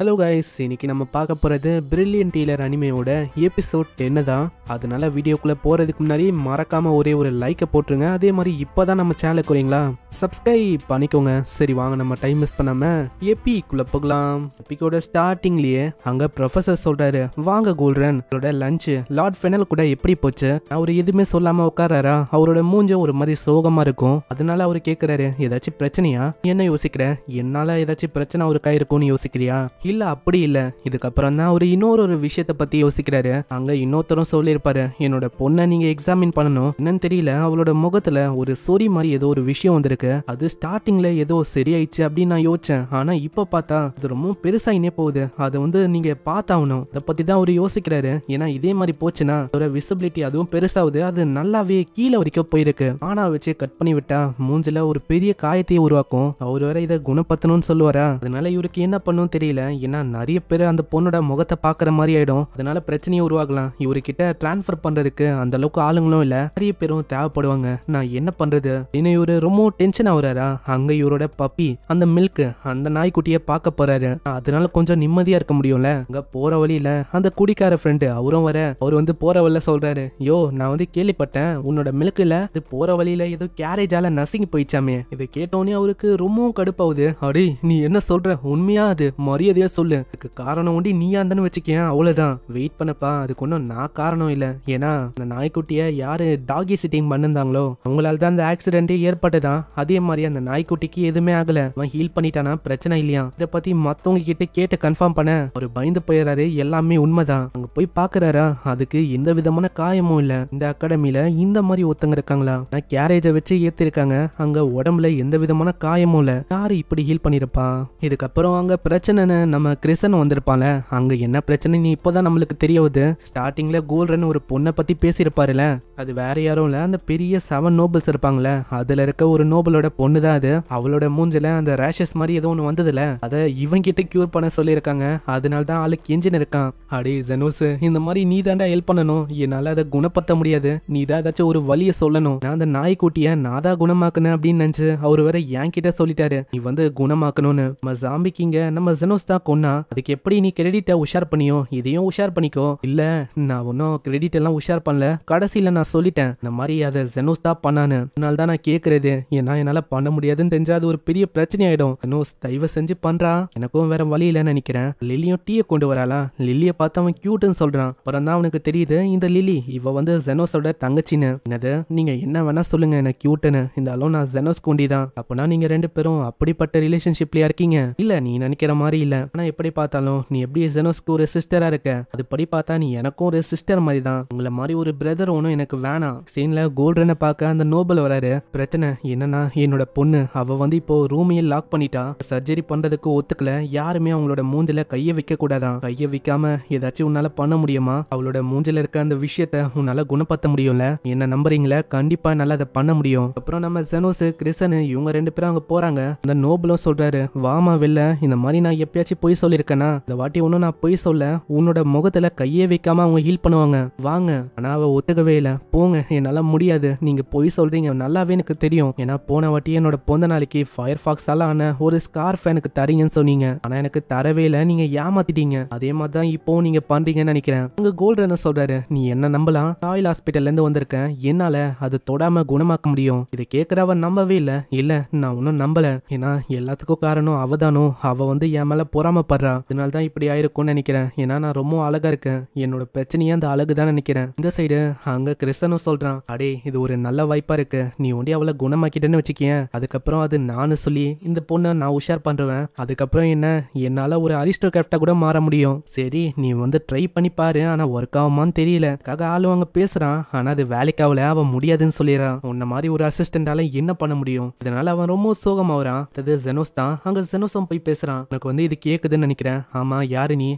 Hello guys, இன்னைக்கு நம்ம பார்க்க போகிறது பிரில்லியன்ட் டீலர் அனிமையோட எபிசோட் 10 தான். அதனால வீடியோக்குள்ளே போகிறதுக்கு முன்னாடி மறக்காமல் ஒரே ஒரு லைக்கை போட்டுருங்க. அதே மாதிரி இப்போ தான் நம்ம சேனலுக்கு வரீங்களா, சப்ஸ்கிரைப் பண்ணிக்கோங்க. சரி வாங்க, நம்ம டைம் மிஸ் பண்ணாமல் எபிக்குள்ளே போகலாம். எபிக்கோட ஸ்டார்டிங்லேயே அங்கே ப்ரொஃபஸர் சொல்கிறாரு, வாங்க கோல்டன், அவரோட லஞ்சு லார்ட் ஃபெனல் கூட எப்படி போச்சு? அவர் எதுவுமே சொல்லாமல் உட்காராரா? அவரோட மூஞ்ச ஒரு மாதிரி சோகமாக இருக்கும். அதனால அவர் கேட்குறாரு, ஏதாச்சும் பிரச்சனையா? என்ன யோசிக்கிற? என்னால் ஏதாச்சும் பிரச்சனை அவருக்கா இருக்கும்னு யோசிக்கிறியா? இல்ல அப்படி இல்ல. இதுக்கப்புறம் தான் அவர் இன்னொரு விஷயத்த பத்தி யோசிக்கிறாரு. அங்க இன்னொருத்தரும் சொல்லியிருப்பாரு, என்னோட பொண்ணை நீங்க எக்ஸாமின் பண்ணணும். என்னன்னு தெரியல, அவளோட முகத்துல ஒரு சொறி மாதிரி ஏதோ ஒரு விஷயம் வந்திருக்கு. அது ஸ்டார்டிங்ல ஏதோ சரியாயிடுச்சு அப்படின்னு நான் யோசிச்சேன். ஆனா இப்ப பார்த்தா அது ரொம்ப பெருசாயினே போகுது. அதை நீங்க பார்த்தாகணும். அதை பத்தி தான் அவர் யோசிக்கிறாரு. ஏன்னா இதே மாதிரி போச்சுன்னா அதோட விசிபிலிட்டி அதுவும் பெருசாகுது. அது நல்லாவே கீழே வரைக்கும் போயிருக்கு. ஆனா வச்சு கட் பண்ணி விட்டா மூஞ்சில ஒரு பெரிய காயத்தையே உருவாக்கும். அவர் வேற இதை குணப்படுத்தணும்னு சொல்லுவாரா? அதனால இவருக்கு என்ன பண்ணும் தெரியல. ஏன்னா நிறைய பேர் அந்த பொண்ணோட முகத்தை பாக்குற மாதிரி ஆயிடும். அதனால பிரச்சனையை உருவாகலாம். இவர்கிட்ட டிரான்ஸ்பர் பண்றதுக்கு அந்த அளவுக்கு ஆளுங்களும் இல்ல, நிறைய பேரும் தேவைப்படுவாங்க. நான் என்ன பண்றது? இன்னும் இவரு ரொம்ப டென்ஷன் ஆகுறாரா? அங்க இவரோட பப்பி அந்த மில்க் அந்த நாய்க்குட்டியை பார்க்க போறாரு. அதனால கொஞ்சம் நிம்மதியா இருக்க முடியும்ல. அங்க போற வழியில அந்த குடிக்கார ஃப்ரெண்டு அவரும் வர. அவர் போற வழியில சொல்றாரு, யோ நான் கேள்விப்பட்டேன் உன்னோட மில்க்ல இது போற வழியில ஏதோ கேரேஜால நசுங்கி போயிச்சாமே. இதை கேட்டோன்னே அவருக்கு ரொம்பவும் கடுப்பாகுது. அடே நீ என்ன சொல்ற? உண்மையா? அது மரியாதையா சொல்லு. அதுக்கு காரணம் உண்டி நீயா இருந்தானு வச்சுக்கேன், அவ்வளவுதான். வெயிட் பண்ணப்பா, அதுக்கு ஒன்றும் நான் காரணம் இல்லை. ஏன்னா அந்த நாய்க்குட்டிய யாரு டாகி சிட்டிங் பண்ணிருந்தாங்களோ அவங்களால தான் அந்த ஆக்சிடென்டே ஏற்பட்டதான். அதே மாதிரி அந்த நாய்க்குட்டிக்கு எதுவுமே ஆகல. அவன் ஹீல் பண்ணிட்டானா பிரச்சனை இல்லையா? இதை பத்தி மத்தவங்க கிட்ட கேட்டு கன்ஃபார்ம் பண்ண அவர் பயந்து போயிடாரு. எல்லாமே உண்மைதான். அங்க போய் பாக்குறாரா, அதுக்கு எந்த விதமான காயமும் இல்ல. இந்த அகாடமில இந்த மாதிரி ஒருத்தங்க இருக்காங்களா? கேரேஜை வச்சு ஏத்திருக்காங்க. அங்க உடம்புல எந்த விதமான காயமும் இல்ல. யாரு இப்படி ஹீல் பண்ணிருப்பா? இதுக்கப்புறம் அங்க பிரச்சனைன்னு நம்ம கிறிஸ்டன் வந்திருப்பால. அங்க என்ன பிரச்சனை நீ இப்போதான் நம்மளுக்கு தெரிய வருது. ஸ்டார்டிங்ல கோல்டன் ஒரு பொண்ணை பத்தி பேசியிருப்பாருல, அது வேற யாரும் இல்ல, அந்த பெரிய 7 நோபல்ஸ் இருப்பாங்களே அதுல இருக்க ஒரு நோபலோட பொண்ணு தான் அது. அவளோட மூஞ்சில அந்த ரேஷஸ் மாதிரி ஏதோ ஒன்று வந்ததுல அதை இவன் கிட்ட கியூர் பண்ண சொல்லியிருக்காங்க. அதனால தான் ஆளுக்கு என்ஜின் இருக்கான். அடே ஜெனோஸ், இந்த மாதிரி நீ தாண்டா ஹெல்ப் பண்ணணும். என்னால அதை குணப்படுத்த முடியாது. நீ தான் ஏதாச்சும் ஒரு வழியை சொல்லணும். நான் அந்த நாய்க்குட்டிய நான் தான் குணமாக்குனேன் அப்படின்னு நினைச்சு அவரு வேற என் கிட்ட சொல்லிட்டாரு, நீ குணமாக்கணும்னு. நம்ம ஜாம்பிக்கிங்க நம்ம ஜெனோஸ் தான் கொன்னா. அதுக்கு எப்படி நீ கிரெடிட்டை உஷார் பண்ணியோ இதையும் உஷார் பண்ணிக்கோ. இல்ல நான் ஒன்னும் கிரெடிட் எல்லாம் உஷார் பண்ணல. கடைசியில நான் சொல்லிட்டேன் இந்த மாதிரி அதை ஜெனோஸ் தான் பண்ணானு. அதனால தான் நான் கேட்கறது. ஏன்னா என்னால பண்ண முடியாதுன்னு தெரிஞ்சா அது ஒரு பெரிய பிரச்சனை ஆயிடும். ஜெனோஸ் தயவு செஞ்சு பண்றா, எனக்கும் வேற வழி இல்லைன்னு நினைக்கிறேன். லில்லியும் டீயை கொண்டு வராளா? லில்லியை பார்த்து அவன் கியூட்னு சொல்றான். அப்புறம் தான் அவனுக்கு தெரியுது இந்த லில்லி இவ ஜெனோஸோட தங்கச்சின்னு. என்னது, நீங்க என்ன வேணா சொல்லுங்க என்ன கியூட்னு, இந்த அளவு நான் ஜெனோஸ் கொண்டி தான். அப்பனா நீங்க ரெண்டு பேரும் அப்படிப்பட்ட ரிலேஷன்ஷிப்லயா இருக்கீங்க? இல்ல நீ நினைக்கிற மாதிரி இல்ல. ஆனா எப்படி பார்த்தாலும் நீ எப்படி ஜெனோஸ்க்கு ஒரு சிஸ்டரா இருக்க, அது படி பார்த்தா நீ எனக்கும் ஒரு சிஸ்டர் மாதிரி தான். உங்களை மாதிரி ஒரு பிரதர் ஒன்றும் எனக்கு வேணாம். சீன்ல கோல்டனை பார்க்க அந்த நோபல் வராரு. பிரச்சனை என்னன்னா என்னோட பொண்ணு அவ இப்போ ரூமையே லாக் பண்ணிட்டா. சர்ஜரி பண்றதுக்கு ஒத்துக்கல. யாருமே அவங்களோட மூஞ்சில கைய வைக்க கூடாதான். கைய வைக்காம ஏதாச்சும் உன்னால பண்ண முடியுமா? அவளோட மூஞ்சில இருக்க அந்த விஷயத்த உன்னால குணப்படுத்த முடியும்ல? என்ன நம்புறீங்களா? கண்டிப்பா என்னால அதை பண்ண முடியும். அப்புறம் நம்ம ஜெனோஸ் கிறிஸ்டன் இவங்க ரெண்டு பேரும் அங்க போறாங்க. அந்த நோபலும் சொல்றாரு, வாமா வெளில, இந்த மாதிரி நான் எப்பயாச்சும் போய் சொல்லிருக்கேனா? இந்த வாட்டி ஒன்னும் நான் போய் சொல்ல, உன்னோட முகத்துல கையே வைக்காம அவங்க ஹீல் பண்ணுவாங்க, வாங்க. ஆனா அவ ஒத்துக்கவே இல்லை. போங்க, என்னால முடியாது. நீங்க போய் சொல்றீங்க நல்லாவே எனக்கு தெரியும். ஏன்னா போன வாட்டி என்னோட பிறந்த நாளைக்கு ஃபயர் ஃபாக்ஸால ஆன ஒரு ஸ்கார்ஃப் எனக்கு தரீங்கன்னு சொன்னீங்க. ஆனா எனக்கு தரவே இல்லை. நீங்க ஏமாத்திட்டீங்க. அதே மாதிரி தான் இப்போ நீங்க பண்றீங்கன்னு நினைக்கிறேன். அங்க கோல்டன் சொல்றாரு, நீ என்ன நம்பலாம். ராயல் ஹாஸ்பிட்டல்ல இருந்து வந்திருக்கேன். என்னால அது தொடாம குணமாக்க முடியும். இதை கேட்கிறவ நம்பவே இல்லை. இல்ல நான் ஒன்னும் நம்பல. ஏன்னா எல்லாத்துக்கும் காரணம் அவதானோ. அவ என் மேல பொறாமப்படுறா. அதனால தான் இப்படி ஆயிருக்கும்னு நினைக்கிறேன். ஏன்னா நான் ரொம்ப அழகா இருக்கேன். என்னோட பிரச்சனையே அந்த அழகு தான் நினைக்கிறேன். இந்த சைடு அங்க கிறிஸ்டனும் சொல்றான், அடே இது ஒரு நல்ல வாய்ப்பா இருக்கு. நீ அவளை குணமாக்கிட்டேன்னு வச்சுக்கேன். அதுக்கப்புறம் அது நானு சொல்லி இந்த பொண்ணை நான் உஷார் பண்றேன். அதுக்கப்புறம் என்ன, என்னால ஒரு அரிஸ்டோகிராஃப்டா கூட மாற முடியும். சரி நீ ட்ரை பண்ணி பாரு. ஆனா ஒர்க் ஆகுமான்னு தெரியல. ஆளு அவங்க பேசுறான். ஆனா அது வேலைக்காவல அவன் முடியாதுன்னு சொல்லிடுறான். உன்ன மாதிரி ஒரு அசிஸ்டண்டால என்ன பண்ண முடியும்? இதனால அவன் ரொம்ப சோகமாகறான். அது ஜெனோஸ் தான். அங்க ஜெனோஸும் போய் பேசுறான். எனக்கு இது கேக்குதுன்னு நினைக்கிறேன். ஆமா யாரு நீ?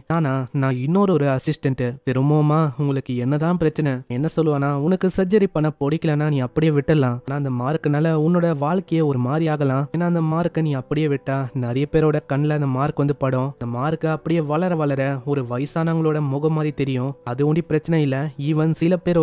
நான் இன்னொரு ஒரு அசிஸ்டன்ட். திரும்பவுமா உங்களுக்கு என்னதான் பிரச்சனை? என்ன சொல்லுவானா, உனக்கு சர்ஜரி பண்ண பிடிக்கலன்னா நீ அப்படியே விட்டுடலாம். ஆனா அந்த மார்க்குனால உன்னோட வாழ்க்கையே ஒரு மாதிரி ஆகலாம். ஏன்னா அந்த மார்க்கை நீ அப்படியே விட்டா நிறைய பேரோட கண்ணில் அந்த மார்க் படும். அந்த மார்க்கு அப்படியே வளர வளர ஒரு வயசானவங்களோட முகம் மாதிரி தெரியும். அது ஒண்டி பிரச்சனை இல்ல. ஈவன் சில பேர்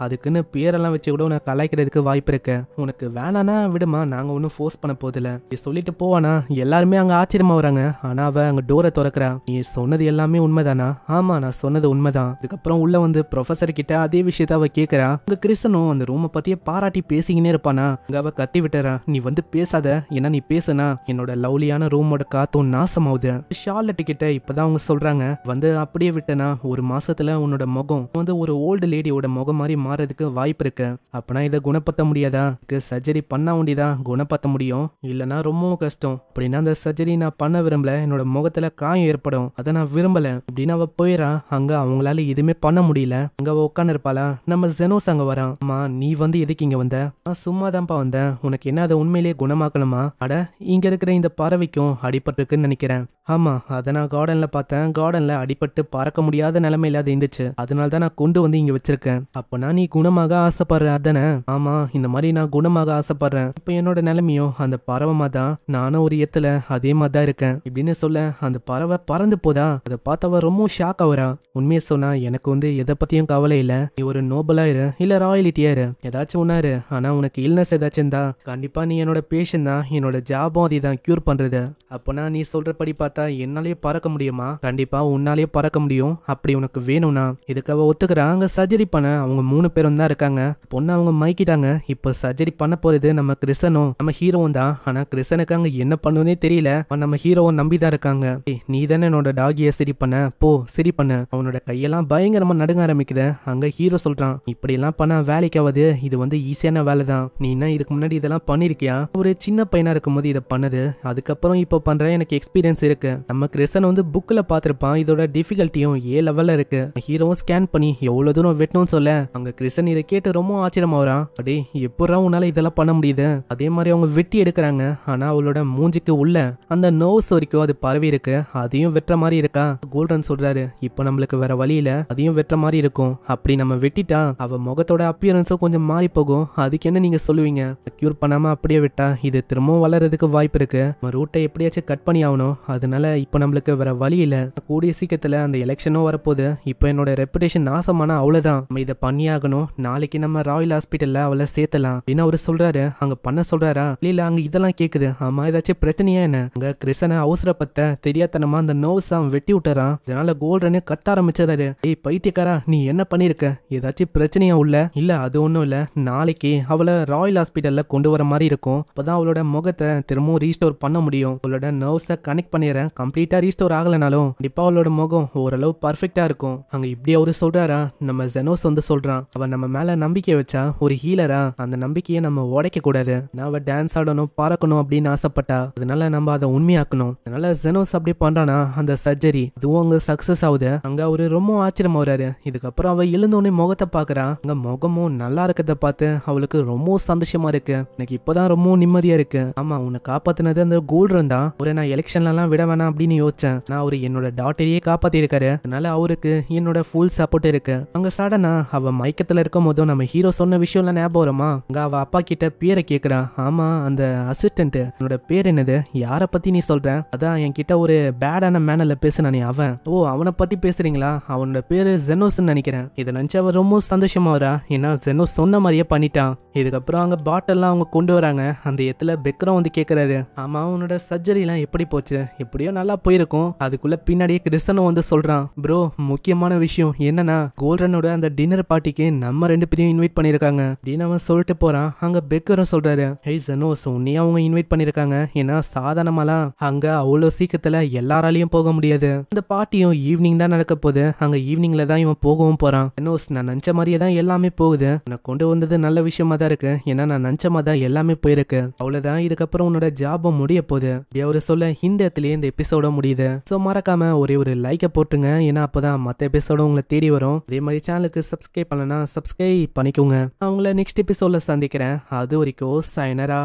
அதுக்குன்னு பேரெல்லாம் வச்சு கூட உனக்கு கலாய்க்கிறதுக்கு வாய்ப்பு இருக்கு. உனக்கு வேணானா விடுமா, நாங்க ஒன்னும் ஃபோர்ஸ் பண்ண போதில்ல. சொல்லிட்டு போவானா எல்லாருமே அங்க ஆச்சரியமா வராங்க. ஆனா அவ அங்க டோரை திறக்கிறா. நீ சொன்னது எல்லாமே உண்மைதானா? ஆமா, நான் சொன்னது உண்மைதான். இதுக்கப்புறம் உள்ள வந்து ப்ரொஃபசர் கிட்ட அதே விஷயத்த அவ கேக்குறா. அங்க கிறிஸ்டனும் அந்த ரூமை பத்தியே பாராட்டி பேசிக்கினே இருப்பானா. அங்க அவ கத்தி விட்டுறா, நீ வந்து பேசாத, ஏன்னா நீ பேசுனா என்னோட லவ்லியான ரூமோட காத்தும் நாசமாவுது. ஷார்லட் கிட்ட இப்பதான் அவங்க சொல்றாங்க, வந்து அப்படியே விட்டனா ஒரு மாசத்துல உன்னோட முகம் வந்து ஒரு ஓல்டு லேடியோட முகம் மாதிரி மாறதுக்கு வாய்ப்பு இருக்கு. அப்பனா இதை குணப்படுத்த முடியாதா? சர்ஜரி பண்ண வேண்டியதான் குணப்படுத்த முடியும், இல்லனா ரொம்பவும் கஷ்டம். அப்படின்னா அந்த சர்ஜரி நான் பண்ண விரும்பல, என்னோட முகத்துல காயம் ஏற்படும், அதை நான் விரும்பல அப்படின்னு அவ போயிடா. அங்க அவங்களால எதுவுமே பண்ண முடியல. அங்க அவ உட்காந்து இருப்பாளா. நம்ம ஜெனோஸ் அங்க வரான். அம்மா, நீ வந்து எதுக்கு இங்க வந்த? நான் சும்மா தான்ப்பா வந்தேன். உனக்கு என்ன அதை உண்மையிலேயே குணமாக்கணுமா? அட, இங்க இருக்கிற இந்த பறவைக்கும் அடிபட்டிருக்குன்னு நினைக்கிறேன். ஆமா, அதை நான் கார்டன்ல பார்த்தேன். கார்டன்ல அடிபட்டு பறக்க முடியாத நிலைமையில அது இருந்துச்சு, அதனால தான் நான் கொண்டு வந்து இங்க வச்சிருக்கேன். அப்பனா நீ குணமாக ஆசைப்படுற அதானே? ஆமா, இந்த மாதிரி நான் குணமாக ஆசைப்படுறேன். இப்ப என்னோட நிலைமையும் அந்த பறவை தான், நானும் ஒரு எத்துல அதே மாதிரி தான் இருக்கேன் இப்படின்னு சொல்ல அந்த பறவை பறந்து போதா. அதை பார்த்தவ ரொம்ப ஷாக் ஆகுறா. உண்மையை சொன்னா எனக்கு வந்து எதை பத்தியும் கவலை இல்ல. நீ ஒரு நோபலா இரு, இல்ல ராயலிட்டியா இரு, ஏதாச்சும் ஒன்னாரு. ஆனா உனக்கு இல்னஸ் ஏதாச்சும் இருந்தா கண்டிப்பா நீ என்னோட பேஷன் தான், என்னோட ஜாபும் அதுதான் கியூர் பண்றது. அப்பனா நீ சொல்றபடி பார்த்தா என்னாலேயே பறக்க முடியுமா? கண்டிப்பா உன்னாலேயே பறக்க முடியும். அப்படி உனக்கு வேணும்னா இதுக்கு அவ ஒத்துக்கிறா. அங்க சர்ஜரி பண்ண அவங்க 3 பேரும் தான் இருக்காங்க. பொண்ணு அவங்க மைக்கிட்டாங்க. இப்போ சர்ஜரி பண்ண போறது நம்ம கிறிஸ்டனும் நம்ம ஹீரோவும் தான். ஆனா கிறிஸ்டனுக்கு அங்க என்ன பண்ணுவதே தெரியல. நம்ம ஹீரோவை நம்பி தான் இருக்காங்க. நீ தானே என்னோட டாகிய சரி பண்ண, போ சரி பண்ண. அவனோட கையெல்லாம் பயங்கரமா நடுங்க ஆரம்பிக்குது. அங்க ஹீரோ சொல்றான், இப்படி எல்லாம் பண்ண வேலைக்காவது, இது வந்து ஈஸியான வேலை தான். நீ என்ன இதுக்கு முன்னாடி இதெல்லாம் பண்ணிருக்கியா? ஒரு சின்ன பையனா இருக்கும் போது இதை பண்ணது, அதுக்கப்புறம் இப்போ பண்ற எனக்கு எக்ஸ்பீரியன்ஸ் இருக்கு. நம்ம கிறிஸ்டன் வந்து புக்ல பாத்திருப்பான், இதோட டிஃபிகல்ட்டியும் ஏ லெவல்ல இருக்கு. ஹீரோவும் ஸ்கேன் பண்ணி எவ்வளவு தூரம் வெட்டணும்னு சொல்ல அங்க கிறிஸ்டன் இதை கேட்டு ரொம்ப ஆச்சரியமா வரான். அடே, எப்படா உன்னால இதெல்லாம் பண்ண முடியுது? அதே மாதிரி அவங்க வெட்டி எடுக்கிறாங்க. ஆனா அவளோட மூஞ்சிக்கு உள்ள அந்த நோஸ் வரைக்கும் அது பரவி இருக்கு, அதையும் வெட்டுற மாதிரி இருக்கா. கோல்டன் சொல்றாரு, இப்போ நம்மளுக்கு வேற வழியில அதையும் வெட்டுற மாதிரி இருக்கும். அப்படி நம்ம வெட்டிட்டா அவ முகத்தோட அப்பியரன்ஸும் கொஞ்சம் மாறி போகும். அதுக்கு என்ன நீங்க சொல்லுவீங்க? கியூர் பண்ணாம அப்படியே விட்டா இது திரும்பவும் வளர்றதுக்கு வாய்ப்பு இருக்கு. நம்ம ரூட்டை எப்படியாச்சும் கட் பண்ணி ஆகணும். அதனால இப்போ நம்மளுக்கு வேற வழி இல்ல. கூடிய சீக்கிரத்துல அந்த எலெக்ஷனும் வரப்போகுது. இப்போ என்னோட ரெப்புடேஷன் நாசமான அவ்வளவுதான். நம்ம இதை பண்ணி ஆகணும். நாளைக்கு நம்ம ராயல் ஹாஸ்பிட்டல்ல அவளை சேர்த்தலாம் அப்படின்னு அவரு சொல்றாரு. அங்க பண்ண சொல்றாரா? இல்ல அங்க இதெல்லாம் கேக்குது. ஆமா, ஏதாச்சும் பிரச்சனையா என்ன? அங்க கிறிஸ்டனை அவசரப்பட்ட தெரியாதனமா அந்த நோஸ் வெட்டி விட்டுறான். இதனால கோல்டனே கத்த ஆரம்பிச்சிடறாரு. ஏய் பைத்தியக்காரா, நீ என்ன பண்ணிருக்க? ஏதாச்சும் பிரச்சனையா உள்ள? இல்ல அது ஒண்ணும் இல்ல, நாளைக்கு அவளை ராயல் ஹாஸ்பிட்டல்ல கொண்டு வர மாதிரி இருக்கும். அப்பதான் அவளோட முகத்தை திரும்பவும் ரீஸ்டோர் பண்ண முடியும். அவளோட நர்வ்ஸை கனெக்ட் பண்ணிடுறேன். கம்ப்ளீட்டா ரீஸ்டோர் ஆகலனாலும் கண்டிப்பா அவளோட முகம் ஓரளவு பர்ஃபெக்டா இருக்கும். அங்க இப்படி அவரு சொல்றாரா? நம்ம ஜெனோஸ் வந்து சொல்றான், அவன் நம்ம மேல நம்பிக்கை வச்சா ஒரு ஹீலரா, அந்த நம்பிக்கையை நம்ம உடைக்க கூடாது. அவ டான்ஸ் ஆடணும், பறக்கணும் அப்படின்னு ஆசைப்பட்டா, அதனால நம்ம அதை உண்மையாக்கணும். அதனால ஜெனோஸ் அப்படி பண்றானா. அந்த சர்ஜரி அதுவும் அங்க சக்சஸ் ஆகுது. அங்க அவரு ரொம்ப ஆச்சரியமா வராரு. இதுக்கப்புறம் அவ எழுந்தோடனே முகத்தை பாக்குறா. அங்க முகமும் நல்லா இருக்கிறத பார்த்து அவளுக்கு ரொம்ப சந்தோஷமா இருக்கு. எனக்கு இப்பதான் ரொம்ப நிம்மதியா இருக்கு. ஆமா, உன்னை காப்பாத்தினது அந்த கோல்டன் தான். ஒரு நான் எலெக்ஷன்ல எல்லாம் விட வேணாம் அப்படின்னு யோசிச்சேன். நான் அவரு என்னோட டாட்டரையே காப்பாத்தி இருக்காரு. அதனால அவருக்கு என்னோட ஃபுல் சப்போர்ட் இருக்கு. அங்க சடனா அவ மயக்கத்துல இருக்கும் போதும் நம்ம ஹீரோ சொன்ன விஷயம் எல்லாம் ஞாபகம் வருமா? அங்க அவ அப்பா கிட்ட பேரை கேக்குறா. ஆமா, அந்த அசிஸ்டன்ட் என்னோட பேர் என்னது? யார பத்தி நீ சொல்ற? அதான் என்கிட்ட ஒரு பேடான மேனர்ல பேசுனானே அவன். ஓ, அவனை பத்தி பேசுறீங்களா? அவனோட பேரு ஜெனோஸ்ன்னு நினைக்கிறேன். இதை நினைச்சு அவ ரொம்ப சந்தோஷமா வரா. ஏன்னா ஜெனோஸ் சொன்ன மாதிரியே பண்ணிட்டான். இதுக்கப்புறம் அங்க பாட்டெல்லாம் அவங்க கொண்டு வராங்க. அந்த இடத்துல பெக்கரும் வந்து கேக்குறாரு, ஆமா உன்னோட சர்ஜரி எல்லாம் எப்படி போச்சு? எப்படியோ நல்லா போயிருக்கும். அதுக்குள்ள பின்னாடியே கிறிஸ்டனும் வந்து சொல்றான், ப்ரோ முக்கியமான விஷயம் என்னன்னா கோல்டனோட அந்த டின்னர் பார்ட்டிக்கு நம்ம 2 பேரையும் இன்வைட் பண்ணிருக்காங்க அப்படின்னு அவன் சொல்லிட்டு போறான். அங்க பெக்கரும் சொல்றாரு, ஹே ஜெனோஸ், உன்னையும் அவங்க இன்வைட் பண்ணிருக்காங்க. ஏன்னா சாதாரணமாலாம் அங்க அவ்வளவு சீக்கிரத்துல எல்லாராலையும் போக முடியாது. அந்த பார்ட்டியும் ஈவினிங் தான் நடக்க போகுது. அங்க ஈவினிங்ல தான் இவன் போகவும் போறான். ஜெனோஸ், நான் நினைச்ச மாதிரியே தான் எல்லாமே போகுது. நான் கொண்டு வந்தது நல்ல விஷயமா தான் இருக்கு. ஏன்னா நான் நினைச்ச மாதிரி தான் எல்லாமே போயிருக்கு. அவ்வளவுதான், இதுக்கப்புறம் உன்னோட ஜாபும் முடிய போகுது. அவரு சொல்ல இந்த இடத்துலயே இந்த எபிசோட முடியுது. சோ மறக்காம ஒரே ஒரு லைக்கை போட்டுங்க. ஏன்னா அப்பதான் மத்த எபிசோட உங்களை தேடி வரும். அதே மாதிரி சேனலுக்கு சப்ஸ்கிரைப் பண்ணலன்னா சப்ஸ்கிரைப் பண்ணிக்கோங்க. அவங்கள நெக்ஸ்ட் எபிசோட்ல சந்திக்கிறேன். அது வரைக்கும் சைனரா.